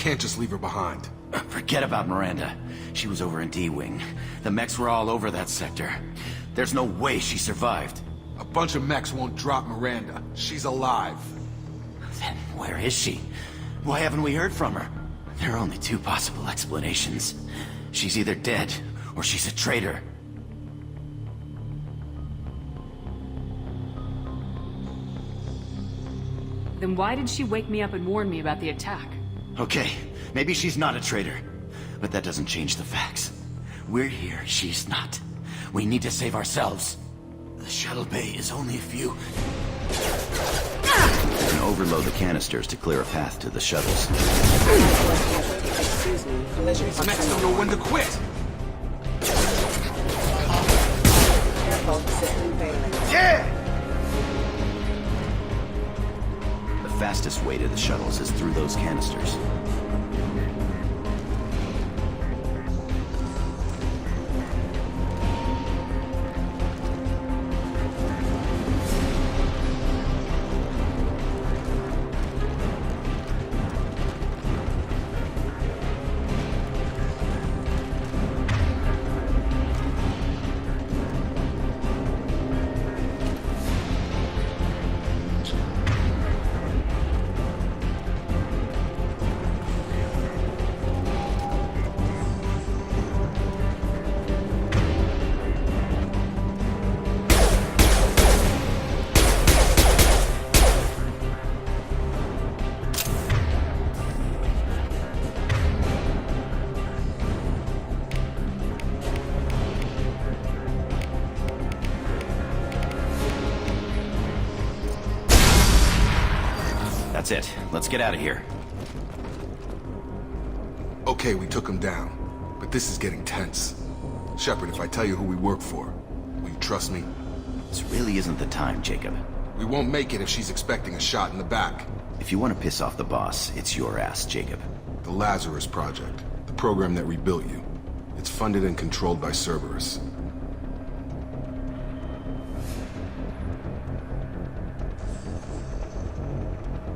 can't just leave her behind. Forget about Miranda. She was over in D-Wing. The mechs were all over that sector. There's no way she survived. A bunch of mechs won't drop Miranda. She's alive. Then where is she? Why haven't we heard from her? There are only two possible explanations. She's either dead, or she's a traitor. Then why did she wake me up and warn me about the attack? Okay, maybe she's not a traitor, but that doesn't change the facts. We're here, she's not. We need to save ourselves. The shuttle bay is only a few... We can overload the canisters to clear a path to the shuttles. These mechs don't know when to quit. Yeah! The fastest way to the shuttles is through those canisters. That's it. Let's get out of here. Okay, we took him down. But this is getting tense. Shepard, if I tell you who we work for, will you trust me? This really isn't the time, Jacob. We won't make it if she's expecting a shot in the back. If you want to piss off the boss, it's your ass, Jacob. The Lazarus Project. The program that rebuilt you. It's funded and controlled by Cerberus.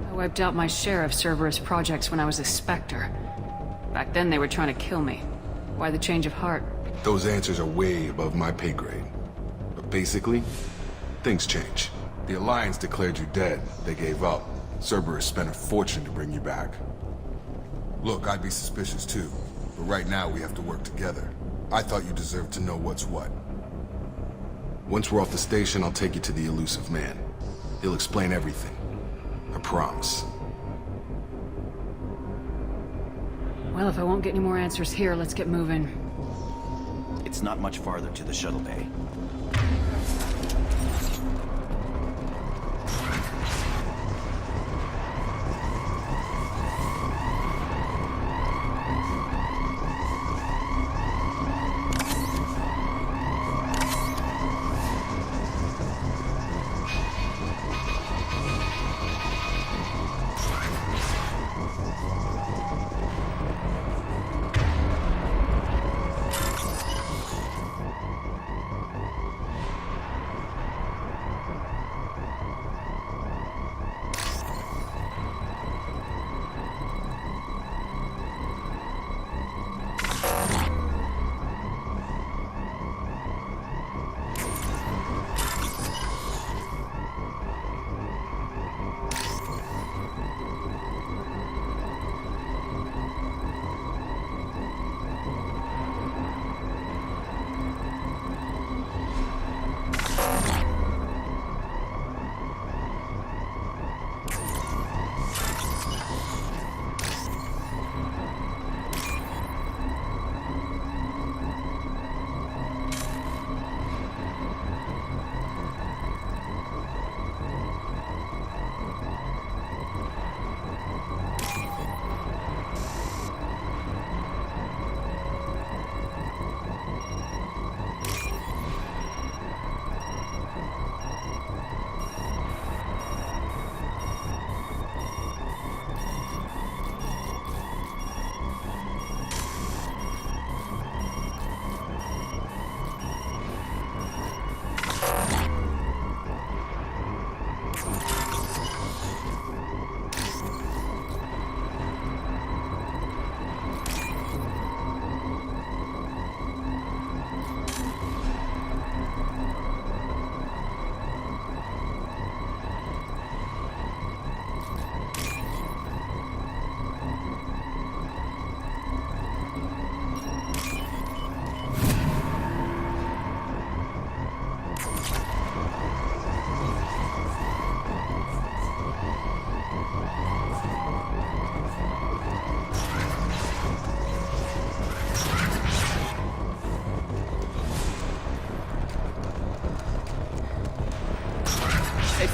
I wiped out my share of Cerberus projects when I was a Spectre. Back then they were trying to kill me. Why the change of heart? Those answers are way above my pay grade. But basically, things change. The Alliance declared you dead. They gave up. Cerberus spent a fortune to bring you back. Look, I'd be suspicious too. But right now we have to work together. I thought you deserved to know what's what. Once we're off the station, I'll take you to the Elusive Man. He'll explain everything. I promise. Well, if I won't get any more answers here, let's get moving. It's not much farther to the shuttle bay.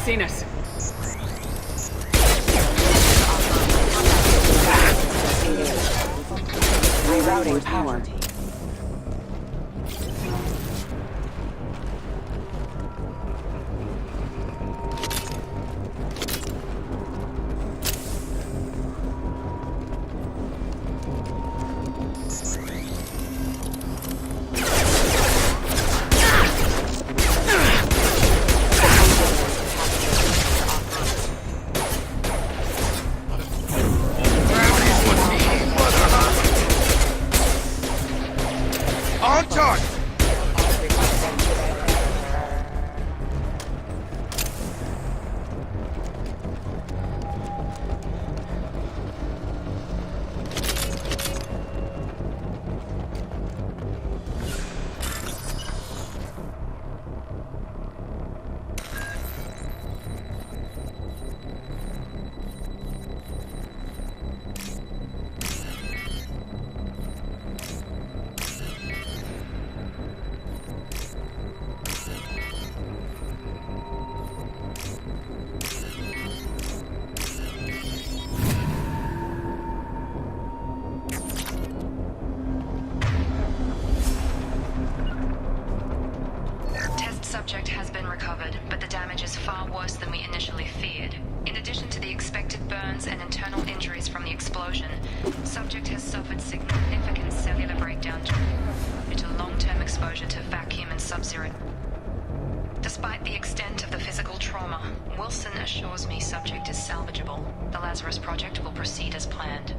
seen us. Rerouting power. On target! Subject has been recovered, but the damage is far worse than we initially feared. In addition to the expected burns and internal injuries from the explosion, subject has suffered significant cellular breakdown due to long-term exposure to vacuum and sub-zero. Despite the extent of the physical trauma, Wilson assures me subject is salvageable. The Lazarus Project will proceed as planned.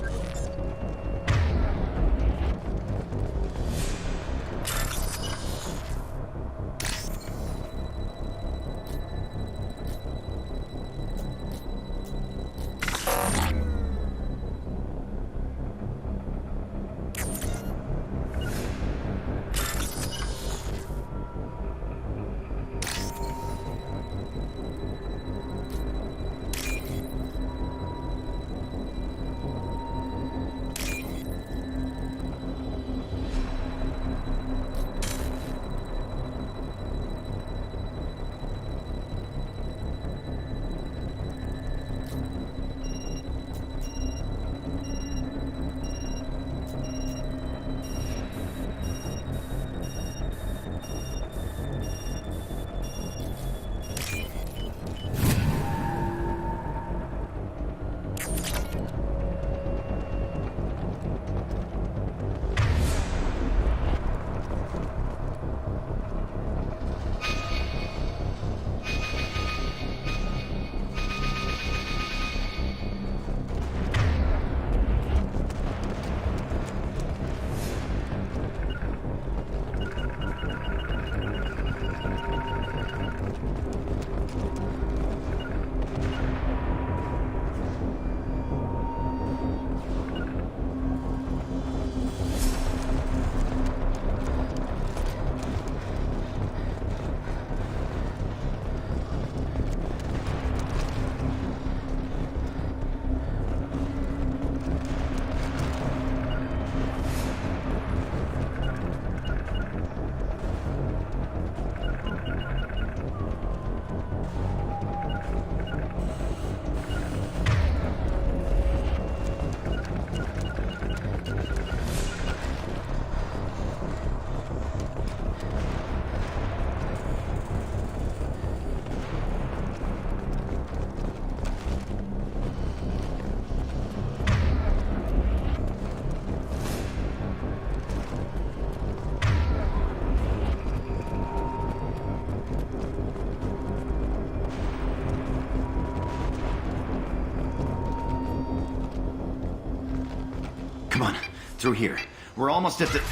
Come on, through here. We're almost at the...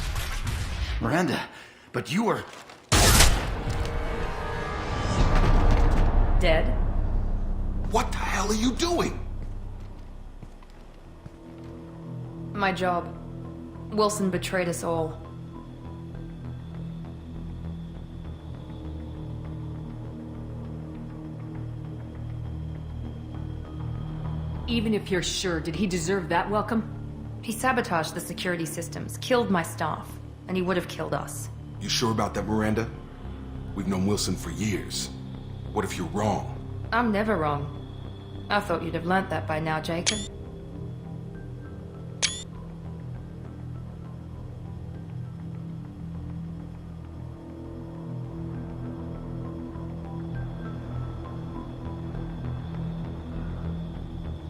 Miranda, but you were... Dead? What the hell are you doing? My job. Wilson betrayed us all. Even if you're sure, did he deserve that welcome? He sabotaged the security systems, killed my staff, and he would have killed us. You sure about that, Miranda? We've known Wilson for years. What if you're wrong? I'm never wrong. I thought you'd have learnt that by now, Jacob.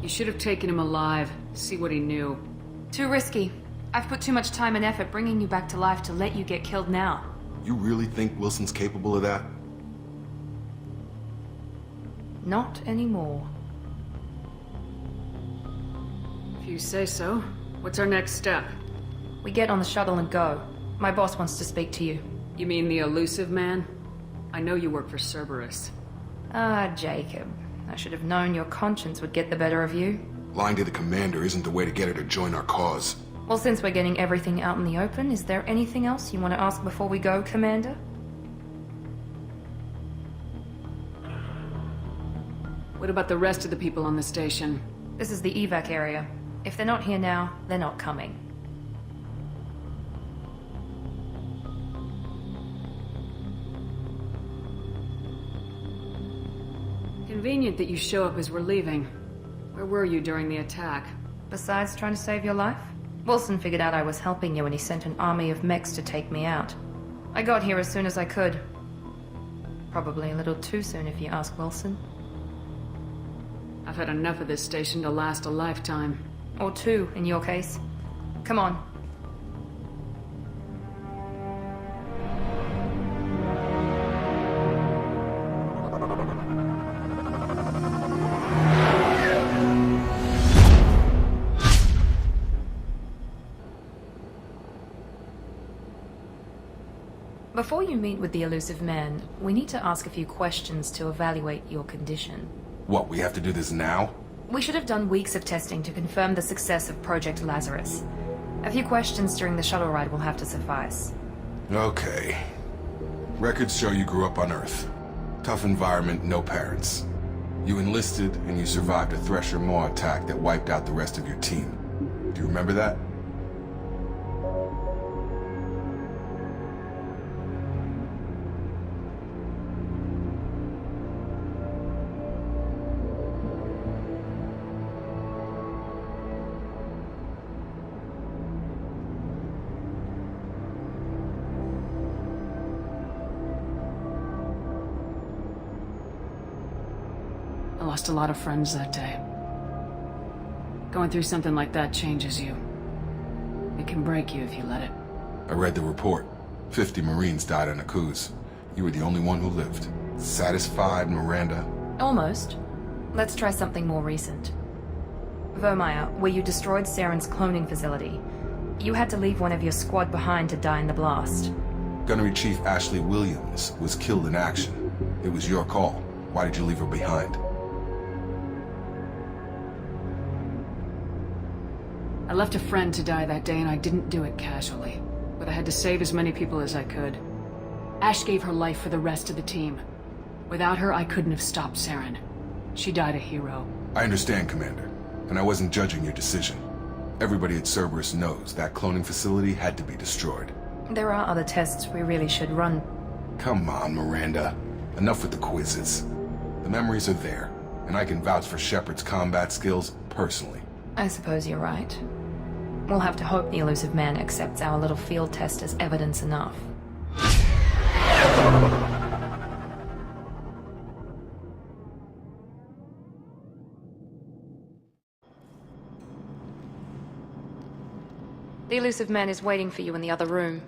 You should have taken him alive, see what he knew. Too risky. I've put too much time and effort bringing you back to life to let you get killed now. You really think Wilson's capable of that? Not anymore. If you say so. What's our next step? We get on the shuttle and go. My boss wants to speak to you. You mean the elusive man? I know you work for Cerberus. Ah, Jacob. I should have known your conscience would get the better of you. Lying to the commander isn't the way to get her to join our cause. Well, since we're getting everything out in the open, is there anything else you want to ask before we go, Commander? What about the rest of the people on the station? This is the evac area. If they're not here now, they're not coming. Convenient that you show up as we're leaving. Where were you during the attack? Besides trying to save your life? Wilson figured out I was helping you and he sent an army of mechs to take me out. I got here as soon as I could. Probably a little too soon if you ask Wilson. I've had enough of this station to last a lifetime. Or two, in your case. Come on. Before you meet with the elusive man, we need to ask a few questions to evaluate your condition. What, we have to do this now? We should have done weeks of testing to confirm the success of Project Lazarus. A few questions during the shuttle ride will have to suffice. Okay. Records show you grew up on Earth. Tough environment, no parents. You enlisted and you survived a Thresher Maw attack that wiped out the rest of your team. Do you remember that? I lost a lot of friends that day. Going through something like that changes you. It can break you if you let it. I read the report. 50 Marines died on Akuz. You were the only one who lived. Satisfied, Miranda? Almost. Let's try something more recent. Vermeer, where you destroyed Saren's cloning facility. You had to leave one of your squad behind to die in the blast. Gunnery Chief Ashley Williams was killed in action. It was your call. Why did you leave her behind? I left a friend to die that day and I didn't do it casually. But I had to save as many people as I could. Ash gave her life for the rest of the team. Without her, I couldn't have stopped Saren. She died a hero. I understand, Commander. And I wasn't judging your decision. Everybody at Cerberus knows that cloning facility had to be destroyed. There are other tests we really should run. Come on, Miranda. Enough with the quizzes. The memories are there, and I can vouch for Shepard's combat skills personally. I suppose you're right. We'll have to hope the elusive man accepts our little field test as evidence enough. The elusive man is waiting for you in the other room.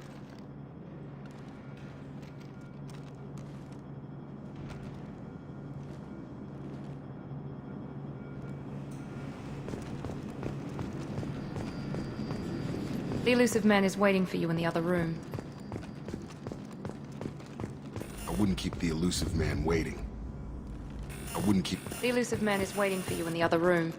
The elusive man is waiting for you in the other room. I wouldn't keep the elusive man waiting. I wouldn't keep... The elusive man is waiting for you in the other room.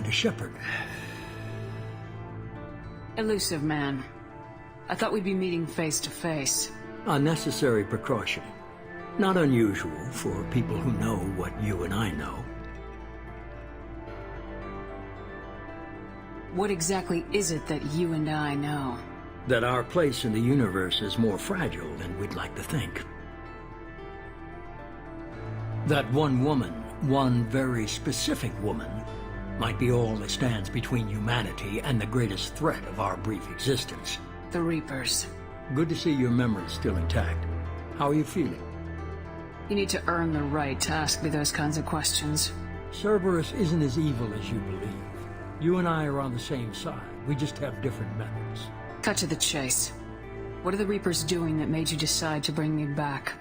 Miranda Shepard. Elusive man. I thought we'd be meeting face to face. A necessary precaution. Not unusual for people who know what you and I know. What exactly is it that you and I know? That our place in the universe is more fragile than we'd like to think. That one woman, one very specific woman, might be all that stands between humanity and the greatest threat of our brief existence. The Reapers. Good to see your memory's still intact. How are you feeling? You need to earn the right to ask me those kinds of questions. Cerberus isn't as evil as you believe. You and I are on the same side. We just have different methods. Cut to the chase. What are the Reapers doing that made you decide to bring me back?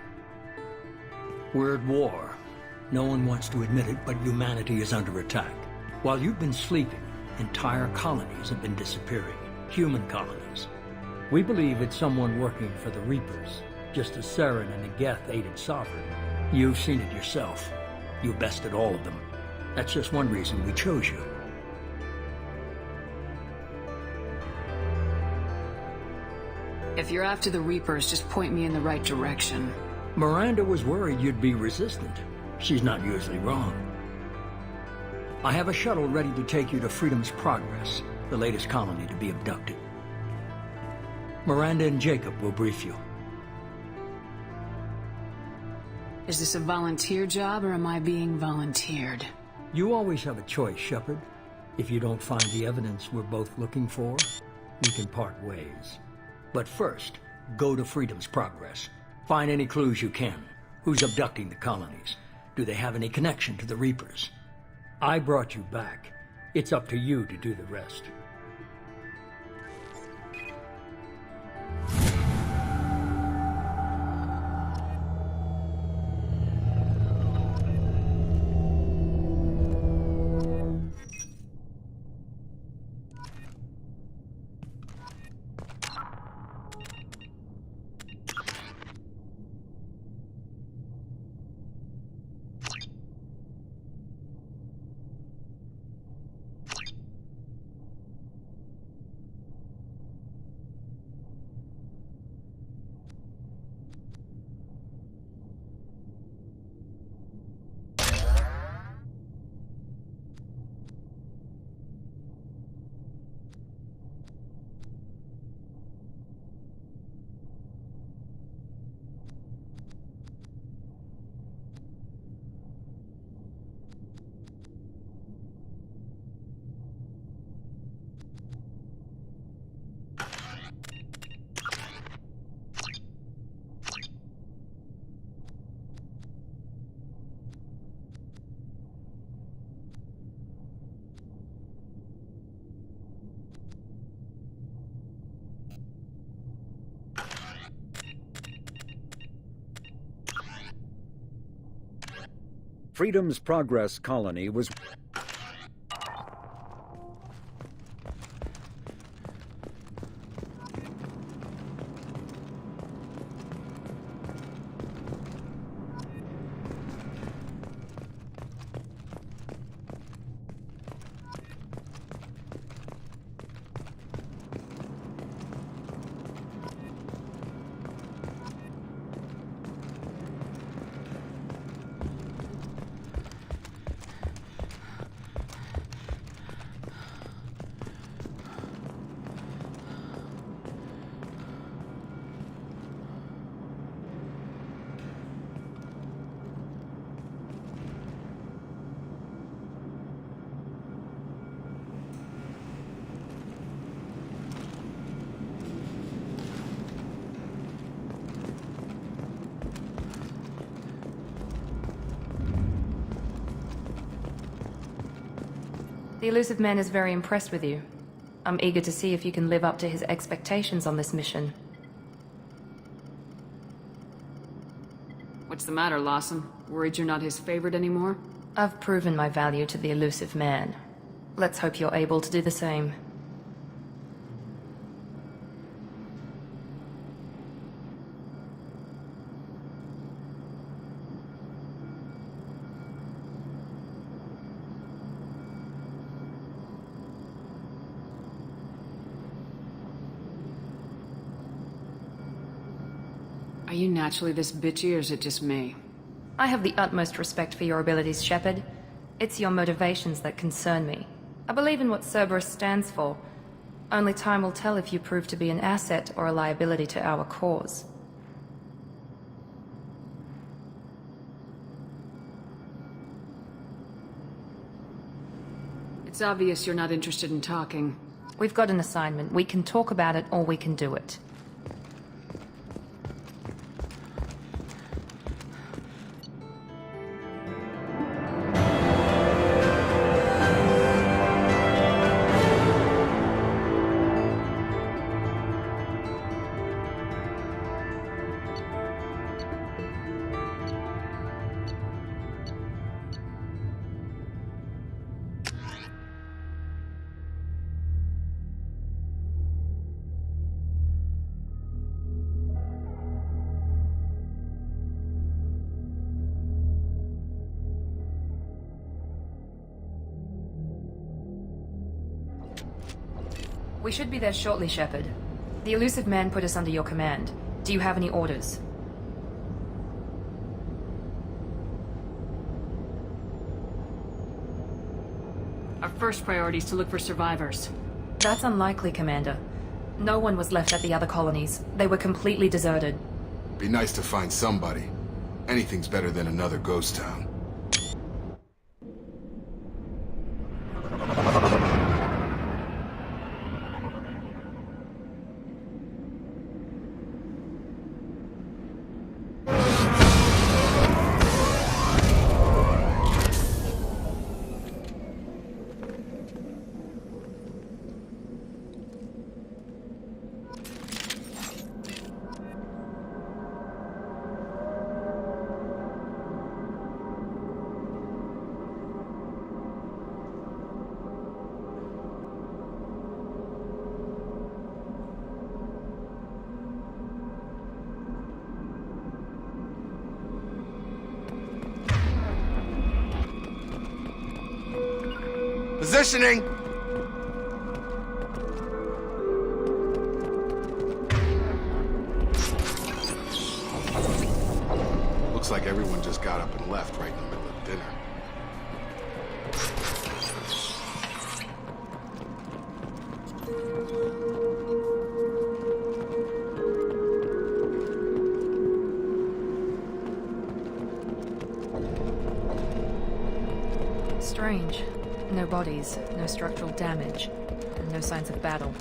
We're at war. No one wants to admit it, but humanity is under attack. While you've been sleeping, entire colonies have been disappearing. Human colonies. We believe it's someone working for the Reapers, just as Saren and the Geth aided Sovereign. You've seen it yourself. You bested all of them. That's just one reason we chose you. If you're after the Reapers, just point me in the right direction. Miranda was worried you'd be resistant. She's not usually wrong. I have a shuttle ready to take you to Freedom's Progress, the latest colony to be abducted. Miranda and Jacob will brief you. Is this a volunteer job, or am I being volunteered? You always have a choice, Shepard. If you don't find the evidence we're both looking for, we can part ways. But first, go to Freedom's Progress. Find any clues you can. Who's abducting the colonies? Do they have any connection to the Reapers? I brought you back. It's up to you to do the rest. Freedom's Progress colony was... The Elusive Man is very impressed with you. I'm eager to see if you can live up to his expectations on this mission. What's the matter, Lawson? Worried you're not his favorite anymore? I've proven my value to the Elusive Man. Let's hope you're able to do the same. Are you naturally this bitchy, or is it just me? I have the utmost respect for your abilities, Shepard. It's your motivations that concern me. I believe in what Cerberus stands for. Only time will tell if you prove to be an asset or a liability to our cause. It's obvious you're not interested in talking. We've got an assignment. We can talk about it or we can do it. We should be there shortly, Shepard. The elusive man put us under your command. Do you have any orders? Our first priority is to look for survivors. That's unlikely, Commander. No one was left at the other colonies. They were completely deserted. Be nice to find somebody. Anything's better than another ghost town. Positioning! Looks like everyone just got up and left right in the middle of dinner. Strange. No bodies, no structural damage, and no signs of battle.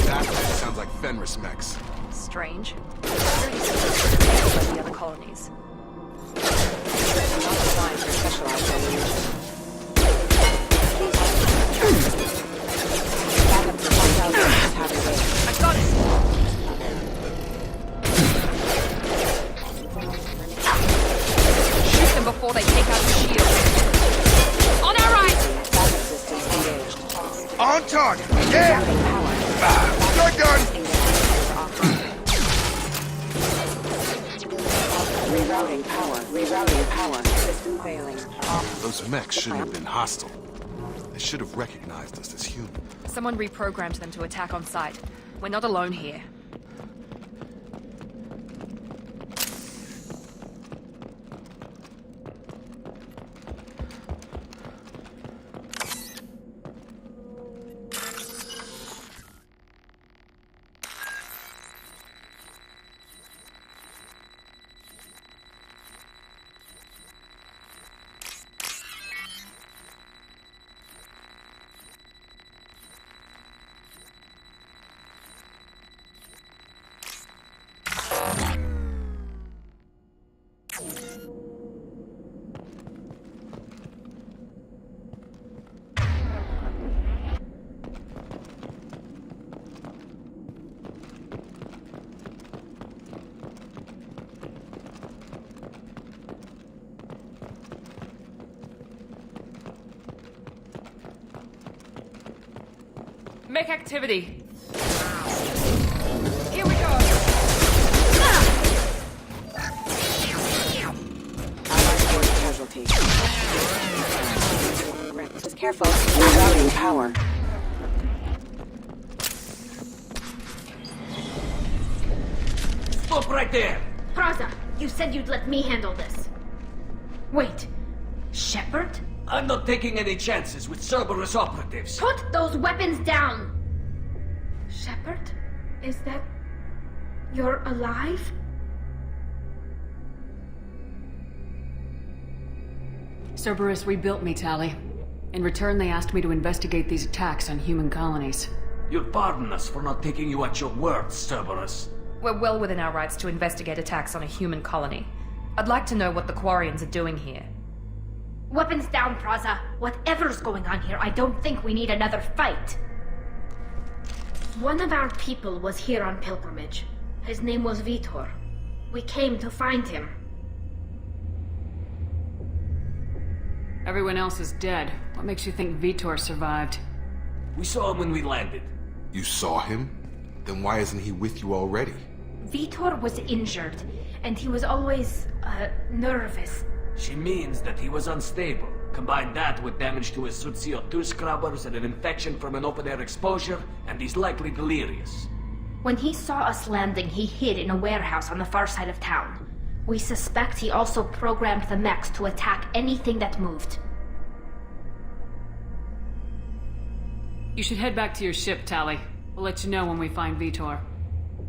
That sounds like Fenris mechs. Strange. The other colonies. Not designed for specialized ammunition. Backup for 1,000 is having waited. I got it! Shoot them before they take out the shield. On our right! Backup systems engaged. On target! Yeah! Power. Good gun! Rerouting power. Rerouting power. System failing. Those mechs shouldn't have been hostile. They should have recognized us as human. Someone reprogrammed them to attack on sight. We're not alone here. Make activity. Here we go. Careful. Rerouting power. Stop right there! Praza, you said you'd let me handle this. Wait, Shepard? I'm not taking any chances with Cerberus operatives. Put those weapons down! Shepard? Is that... you're alive? Cerberus rebuilt me, Tali. In return, they asked me to investigate these attacks on human colonies. You'll pardon us for not taking you at your word, Cerberus. We're well within our rights to investigate attacks on a human colony. I'd like to know what the Quarians are doing here. Weapons down, Praza. Whatever's going on here, I don't think we need another fight. One of our people was here on pilgrimage. His name was Vitor. We came to find him. Everyone else is dead. What makes you think Vitor survived? We saw him when we landed. You saw him? Then why isn't he with you already? Vitor was injured, and he was always, nervous. She means that he was unstable. Combine that with damage to his suit CO2 scrubbers and an infection from an open-air exposure, and he's likely delirious. When he saw us landing, he hid in a warehouse on the far side of town. We suspect he also programmed the mechs to attack anything that moved. You should head back to your ship, Tali. We'll let you know when we find Vitor.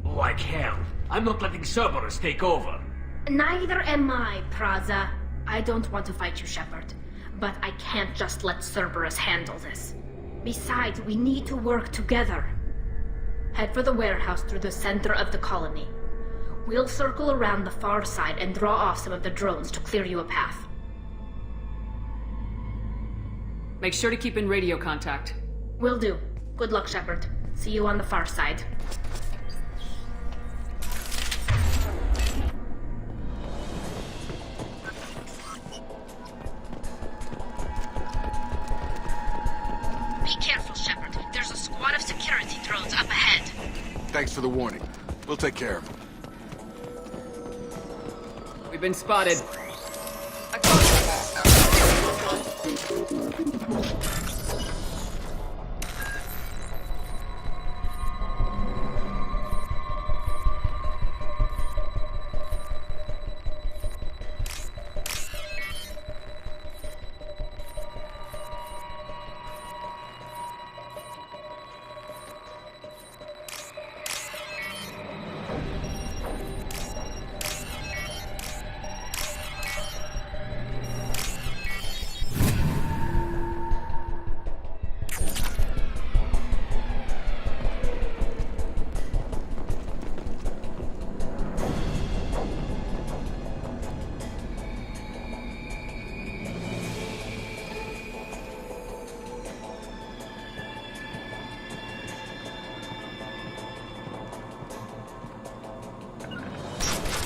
Like hell. I'm not letting Cerberus take over. Neither am I, Praza. I don't want to fight you, Shepard. But I can't just let Cerberus handle this. Besides, we need to work together. Head for the warehouse through the center of the colony. We'll circle around the far side and draw off some of the drones to clear you a path. Make sure to keep in radio contact. Will do. Good luck, Shepard. See you on the far side. Be careful, Shepard. There's a squad of security drones up ahead. Thanks for the warning. We'll take care of him. We've been spotted.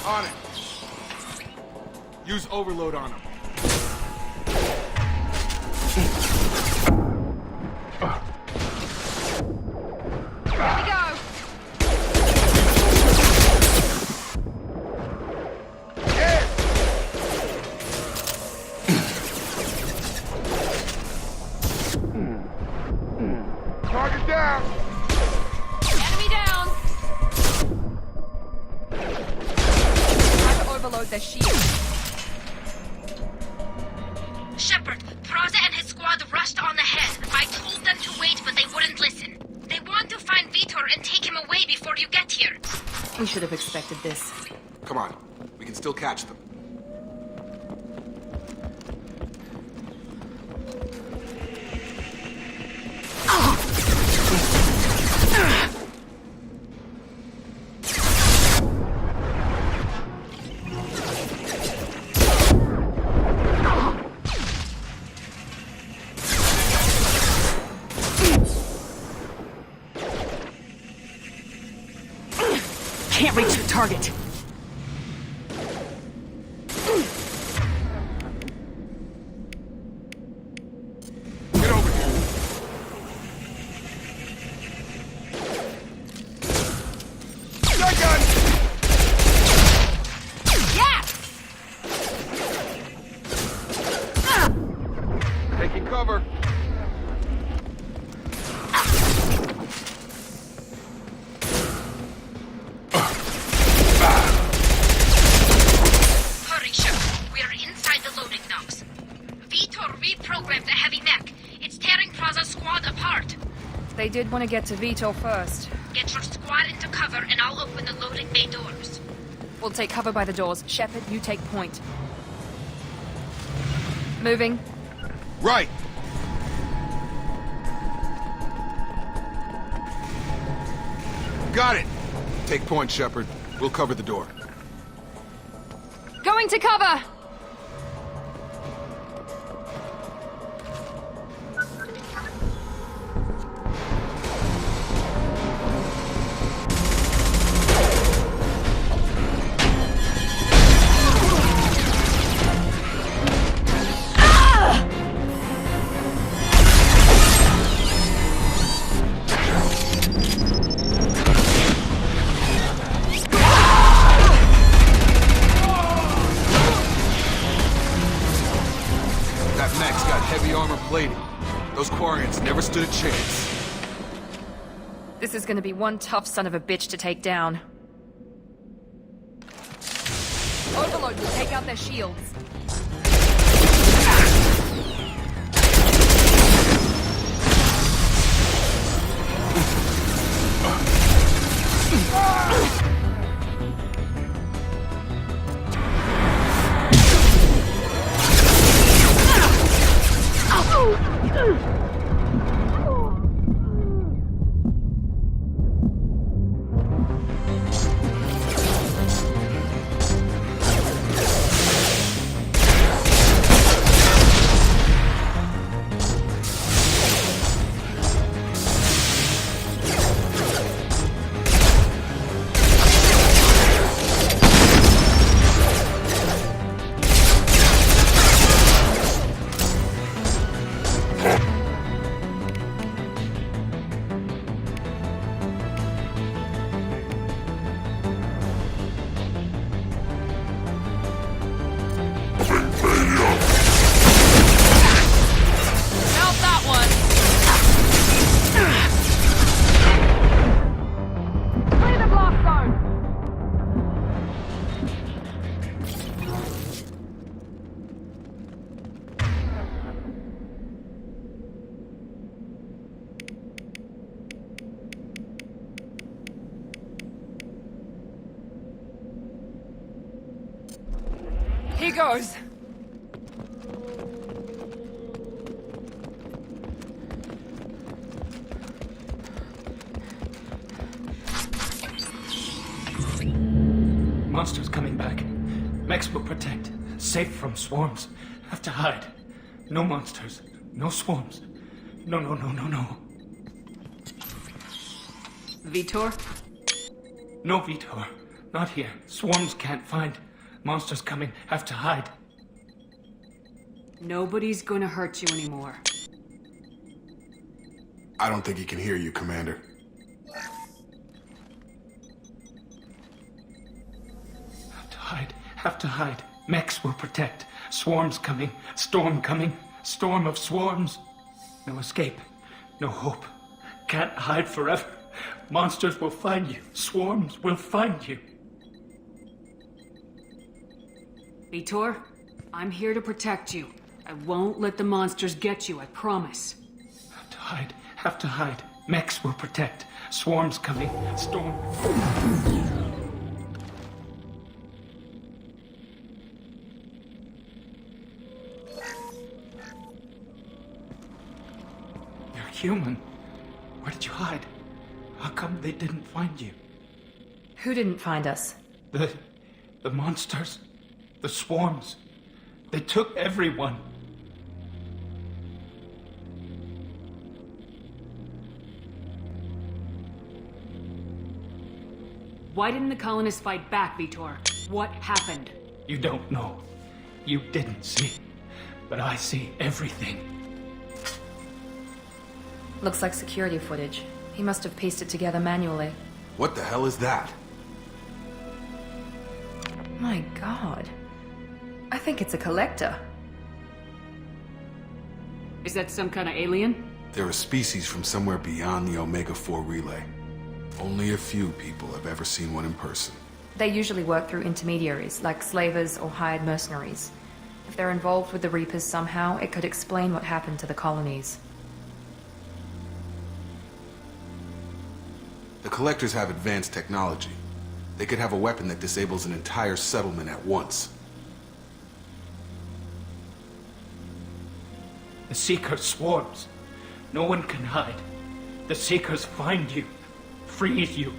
On it. Use overload on him. Target down! Enemy down! Try to overload their shield. Shepard, Praza and his squad rushed on ahead. I told them to wait, but they wouldn't listen. They want to find Vitor and take him away before you get here. We should have expected this. Come on. We can still catch them. Can't reach your target. Get over here. Shotgun! Yeah! Taking cover. Hurry, Shepard. We're inside the loading docks. Vitor reprogrammed the heavy mech. It's tearing Praza's squad apart. They did want to get to Vitor first. Get your squad into cover and I'll open the loading bay doors. We'll take cover by the doors. Shepard, you take point. Moving. Right! Got it! Take point, Shepard. We'll cover the door. Going to cover! That mech's got heavy armor plating. Those Quarians never stood a chance. This is gonna be one tough son of a bitch to take down. Overlord will take out their shields. He goes. Monsters coming back. Mechs will protect. Safe from swarms. Have to hide. No monsters. No swarms. No. Vitor? No, Vitor. Not here. Swarms can't find. Monsters coming. Have to hide. Nobody's gonna hurt you anymore. I don't think he can hear you, Commander. Have to hide. Mechs will protect. Swarms coming. Storm coming. Storm of swarms. No escape. No hope. Can't hide forever. Monsters will find you. Swarms will find you. Vitor, I'm here to protect you. I won't let the monsters get you, I promise. Have to hide. Have to hide. Mechs will protect. Swarms coming. Storm. You're human. Where did you hide? How come they didn't find you? Who didn't find us? The monsters. The swarms. They took everyone. Why didn't the colonists fight back, Vitor? What happened? You don't know. You didn't see. But I see everything. Looks like security footage. He must have pieced it together manually. What the hell is that? My god. I think it's a collector. Is that some kind of alien? They're a species from somewhere beyond the Omega-4 relay. Only a few people have ever seen one in person. They usually work through intermediaries, like slavers or hired mercenaries. If they're involved with the Reapers somehow, it could explain what happened to the colonies. The Collectors have advanced technology. They could have a weapon that disables an entire settlement at once. The Seeker swarms. No one can hide. The Seekers find you, freeze you.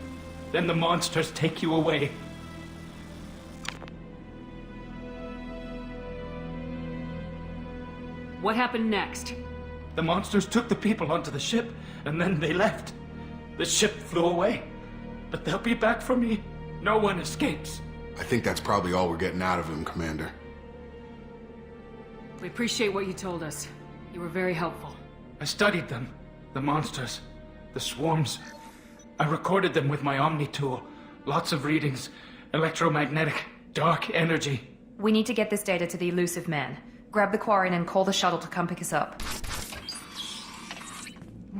Then the monsters take you away. What happened next? The monsters took the people onto the ship, and then they left. The ship flew away. But they'll be back for me. No one escapes. I think that's probably all we're getting out of him, Commander. We appreciate what you told us. You were very helpful. I studied them. The monsters. The swarms. I recorded them with my Omni tool. Lots of readings. Electromagnetic. Dark energy. We need to get this data to the Elusive Man. Grab the Quarian and call the shuttle to come pick us up.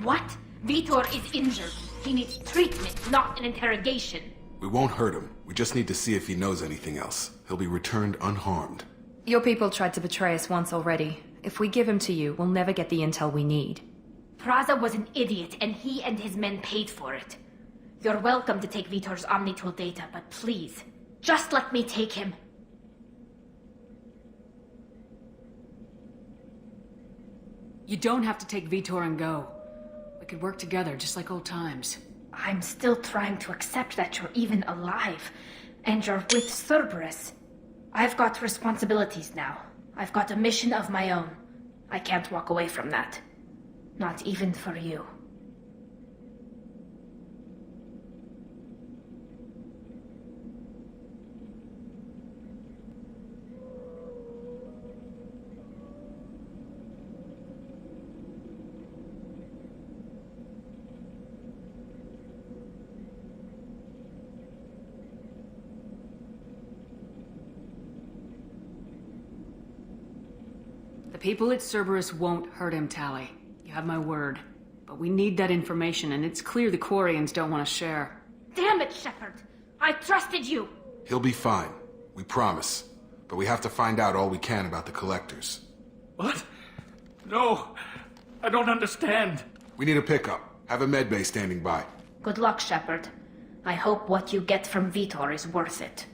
What? Vitor is injured. He needs treatment, not an interrogation. We won't hurt him. We just need to see if he knows anything else. He'll be returned unharmed. Your people tried to betray us once already. If we give him to you, we'll never get the intel we need. Praza was an idiot, and he and his men paid for it. You're welcome to take Vitor's Omnitool data, but please, just let me take him. You don't have to take Vitor and go. We could work together, just like old times. I'm still trying to accept that you're even alive, and you're with Cerberus. I've got responsibilities now. I've got a mission of my own. I can't walk away from that. Not even for you. The people at Cerberus won't hurt him, Tali. You have my word. But we need that information, and it's clear the Quarians don't want to share. Damn it, Shepard! I trusted you! He'll be fine. We promise. But we have to find out all we can about the Collectors. What? No, I don't understand. We need a pickup. Have a medbay standing by. Good luck, Shepard. I hope what you get from Vitor is worth it.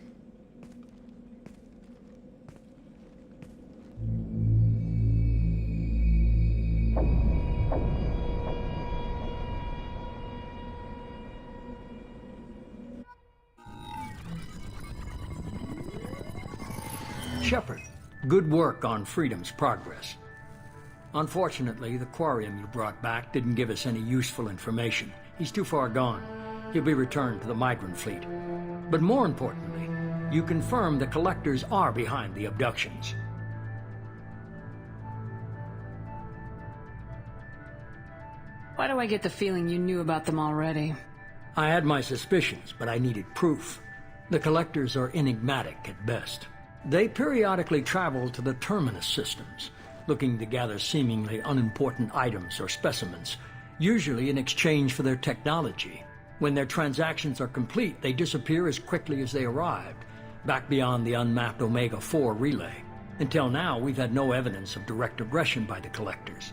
Shepard, good work on Freedom's progress. Unfortunately, the Quarian you brought back didn't give us any useful information. He's too far gone. He'll be returned to the migrant fleet. But more importantly, you confirmed the Collectors are behind the abductions. Why do I get the feeling you knew about them already? I had my suspicions, but I needed proof. The Collectors are enigmatic at best. They periodically travel to the Terminus systems, looking to gather seemingly unimportant items or specimens, usually in exchange for their technology. When their transactions are complete, they disappear as quickly as they arrived, back beyond the unmapped Omega-4 relay. Until now, we've had no evidence of direct aggression by the Collectors.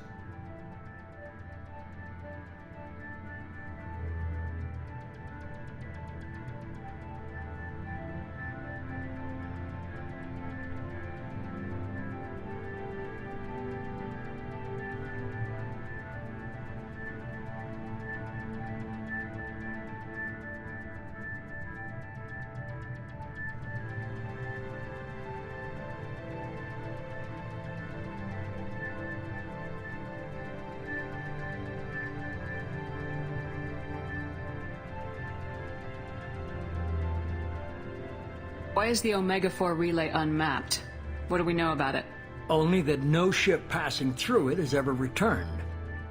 Why is the Omega-4 relay unmapped? What do we know about it? Only that no ship passing through it has ever returned.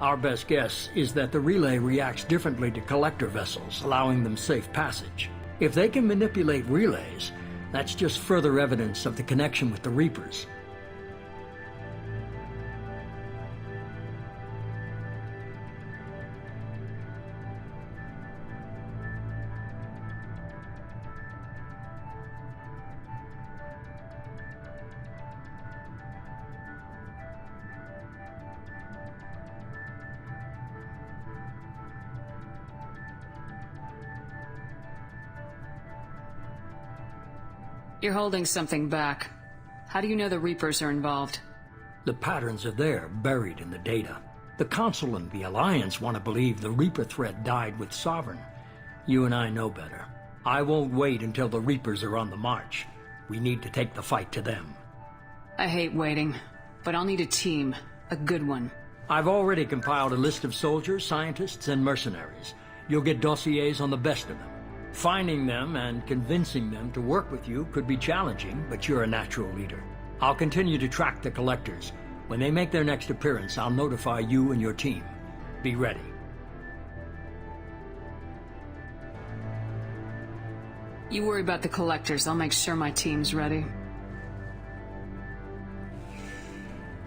Our best guess is that the relay reacts differently to collector vessels, allowing them safe passage. If they can manipulate relays, that's just further evidence of the connection with the Reapers. You're holding something back. How do you know the Reapers are involved? The patterns are there, buried in the data. The Council and the Alliance want to believe the Reaper threat died with Sovereign. You and I know better. I won't wait until the Reapers are on the march. We need to take the fight to them. I hate waiting, but I'll need a team. A good one. I've already compiled a list of soldiers, scientists, and mercenaries. You'll get dossiers on the best of them. Finding them and convincing them to work with you could be challenging, but you're a natural leader. I'll continue to track the Collectors. When they make their next appearance, I'll notify you and your team. Be ready. You worry about the Collectors. I'll make sure my team's ready.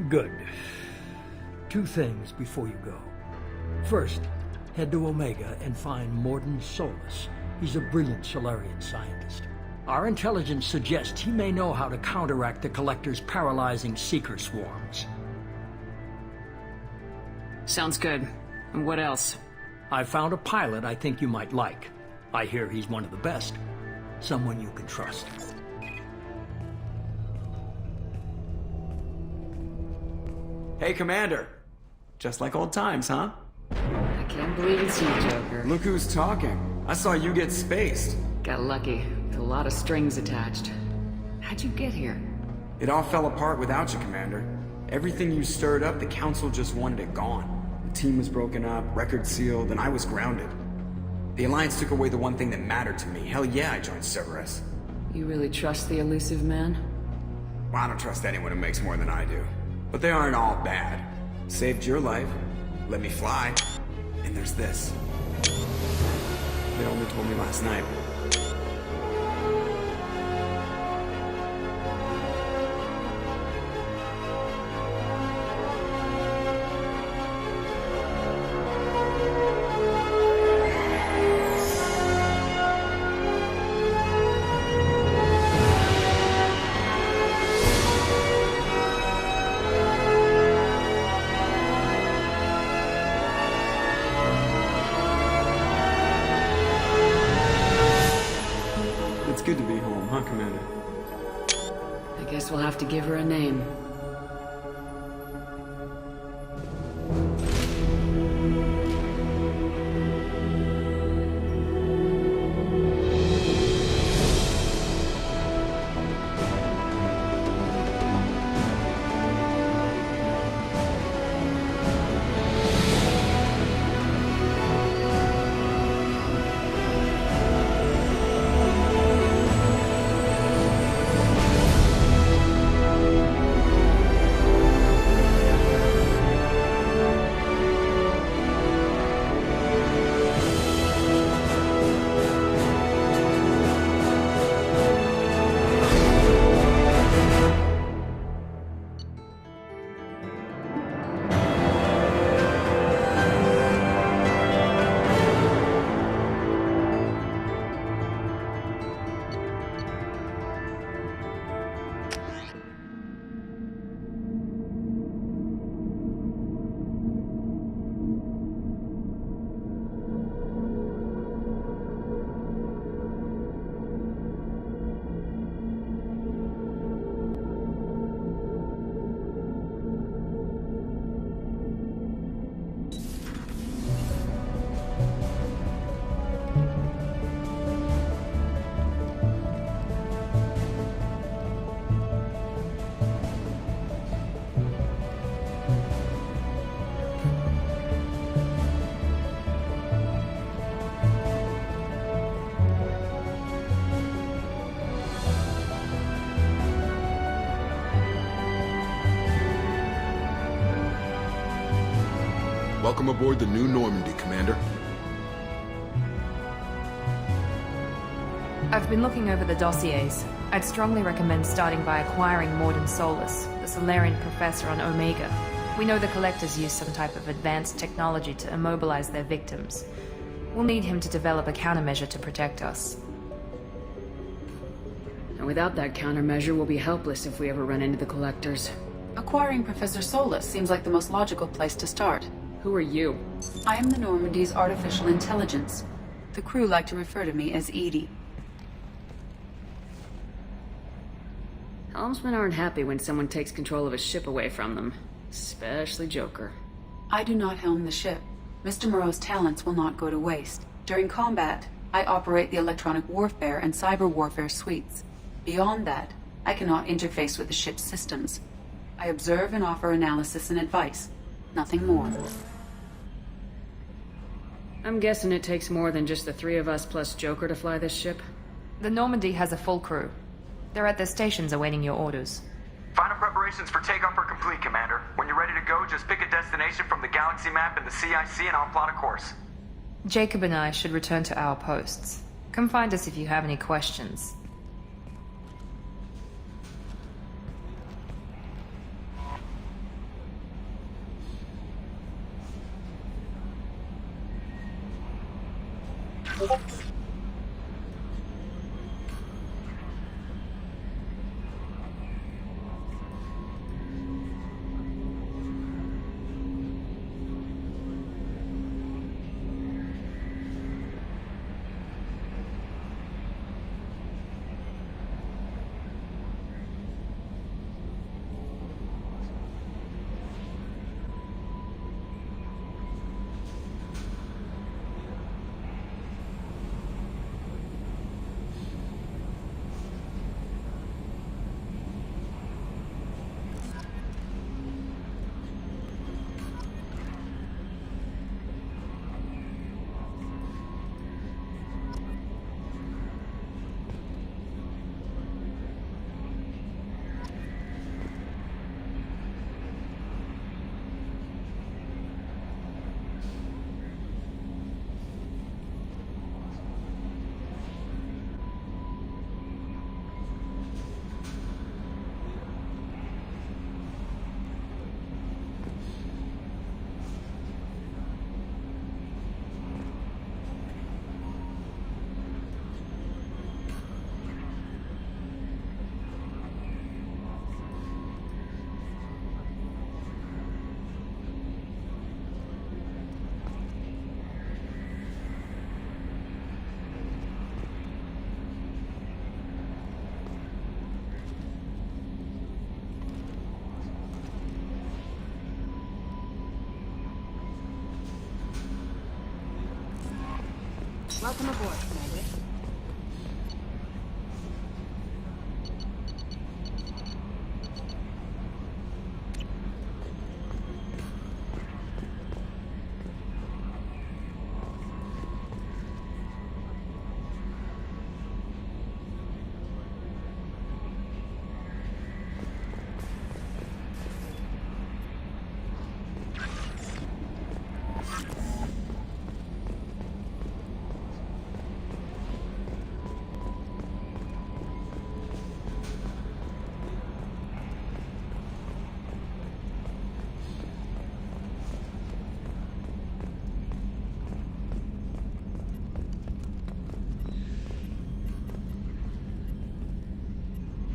Good. 2 things before you go. First, head to Omega and find Mordin Solus. He's a brilliant Solarian scientist. Our intelligence suggests he may know how to counteract the Collector's paralyzing Seeker swarms. Sounds good. And what else? I've found a pilot I think you might like. I hear he's one of the best. Someone you can trust. Hey, Commander. Just like old times, huh? I can't believe it's you, Joker. Look who's talking. I saw you get spaced. Got lucky. With a lot of strings attached. How'd you get here? It all fell apart without you, Commander. Everything you stirred up, the Council just wanted it gone. The team was broken up, record sealed, and I was grounded. The Alliance took away the one thing that mattered to me. Hell yeah, I joined Cerberus. You really trust the elusive man? Well, I don't trust anyone who makes more than I do. But they aren't all bad. Saved your life, let me fly, and there's this. They only told me last night. Good to be home, huh, Commander? I guess we'll have to give her a name. Welcome aboard the New Normandy, Commander. I've been looking over the dossiers. I'd strongly recommend starting by acquiring Mordin Solus, the Solarian professor on Omega. We know the Collectors use some type of advanced technology to immobilize their victims. We'll need him to develop a countermeasure to protect us. And without that countermeasure, we'll be helpless if we ever run into the Collectors. Acquiring Professor Solus seems like the most logical place to start. Who are you? I am the Normandy's artificial intelligence. The crew like to refer to me as Edie. Helmsmen aren't happy when someone takes control of a ship away from them. Especially Joker. I do not helm the ship. Mr. Moreau's talents will not go to waste. During combat, I operate the electronic warfare and cyber warfare suites. Beyond that, I cannot interface with the ship's systems. I observe and offer analysis and advice. Nothing more. I'm guessing it takes more than just the three of us plus Joker to fly this ship. The Normandy has a full crew. They're at their stations awaiting your orders. Final preparations for takeoff are complete, Commander. When you're ready to go, just pick a destination from the galaxy map and the CIC and I'll plot a course. Jacob and I should return to our posts. Come find us if you have any questions. Welcome aboard, Commander.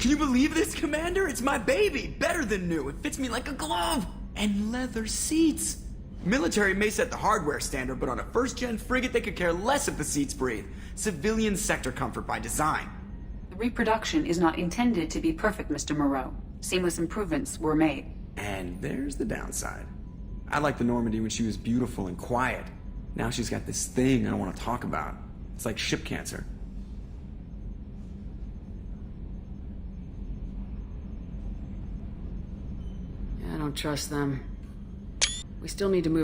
Can you believe this, Commander? It's my baby! Better than new. It fits me like a glove! And leather seats! Military may set the hardware standard, but on a first-gen frigate they could care less if the seats breathe. Civilian sector comfort by design. The reproduction is not intended to be perfect, Mr. Moreau. Seamless improvements were made. And there's the downside. I liked the Normandy when she was beautiful and quiet. Now she's got this thing I don't want to talk about. It's like ship cancer. I don't trust them. We still need to move